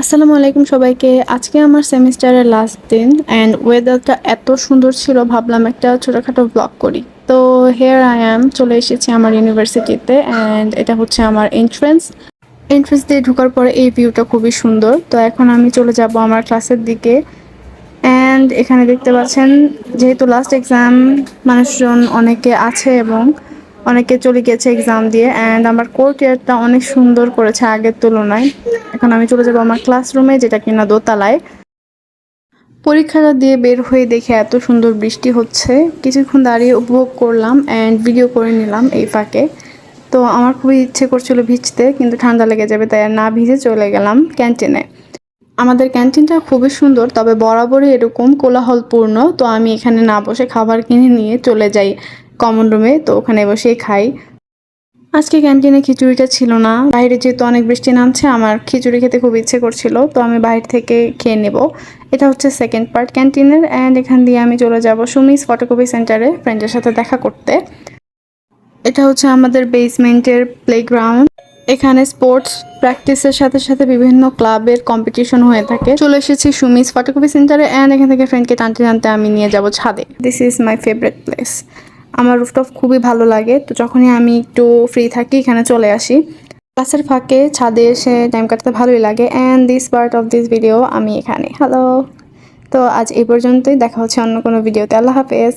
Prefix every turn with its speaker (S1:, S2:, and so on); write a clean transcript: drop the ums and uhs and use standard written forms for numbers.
S1: আসসালামু আলাইকুম সবাইকে। আজকে আমার সেমিস্টারের লাস্ট দিন অ্যান্ড ওয়েদারটা এত সুন্দর ছিল, ভাবলাম একটা ছোটোখাটো ব্লগ করি। তো হেয়ার আই অ্যাম, চলে এসেছি আমার ইউনিভার্সিটিতে অ্যান্ড এটা হচ্ছে আমার এন্ট্রেন্স। এন্ট্রেন্স দিয়ে ঢোকার পরে এই ভিউটা খুবই সুন্দর। তো এখন আমি চলে যাব আমার ক্লাসের দিকে অ্যান্ড এখানে দেখতে পাচ্ছেন, যেহেতু লাস্ট এক্সাম, মানুষজন অনেকে আছে এবং অনেকে চলে গেছে এক্সাম দিয়ে অ্যান্ড আমার কোর্ট ইয়ারটা অনেক সুন্দর করেছে আগের তুলনায়। এখন আমি চলে যাবো আমার ক্লাসরুমে, যেটা কিনা দোতলায়। পরীক্ষাটা দিয়ে বের হয়ে দেখে এত সুন্দর বৃষ্টি হচ্ছে, কিছুক্ষণ দাঁড়িয়ে উপভোগ করলাম অ্যান্ড ভিডিও করে নিলাম এই ফাঁকে। তো আমার খুবই ইচ্ছে করছিল ভিজতে, কিন্তু ঠান্ডা লেগে যাবে তাই আর না ভিজে চলে গেলাম ক্যান্টিনে। আমাদের ক্যান্টিনটা খুবই সুন্দর, তবে বরাবরই এরকম কোলাহলপূর্ণ। তো আমি এখানে না বসে খাবার কিনে নিয়ে চলে যাই কমন রুমে, তো ওখানে বসেই খাই। আজকে ক্যান্টিনে খিচুড়িটা ছিল না, বাইরে যেহেতু অনেক বৃষ্টি নামছে, আমার খিচুড়ি খেতে খুব ইচ্ছে করছিল, তো আমি বাইরে থেকে খেয়ে নেব। এটা হচ্ছে সেকেন্ড পার্ট ক্যান্টিনের অ্যান্ড এখান দিয়ে আমি চলে যাব সুমিস ফটোকপি সেন্টারে ফ্রেন্ডের সাথে দেখা করতে। এটা হচ্ছে আমাদের বেসমেন্টের প্লেগ্রাউন্ড। এখানে স্পোর্টস প্র্যাকটিসের সাথে সাথে বিভিন্ন ক্লাবের কম্পিটিশন হয়ে থাকে। চলে এসেছি সুমিস ফটোকপি সেন্টারে অ্যান্ড এখান থেকে ফ্রেন্ডকে টানতে টানতে আমি নিয়ে যাব ছাদে। This is my favourite place. আমার রুফটপ খুবই ভালো লাগে, তো যখনই আমি একটু ফ্রি থাকি এখানে চলে আসি। ক্লাসের ফাঁকে ছাদে এসে টাইম কাটাতে ভালোই লাগে and this part of this video আমি এখানে। হ্যালো। তো আজ এই পর্যন্তই, দেখা হচ্ছে অন্য কোনো ভিডিওতে। আল্লাহ হাফেজ।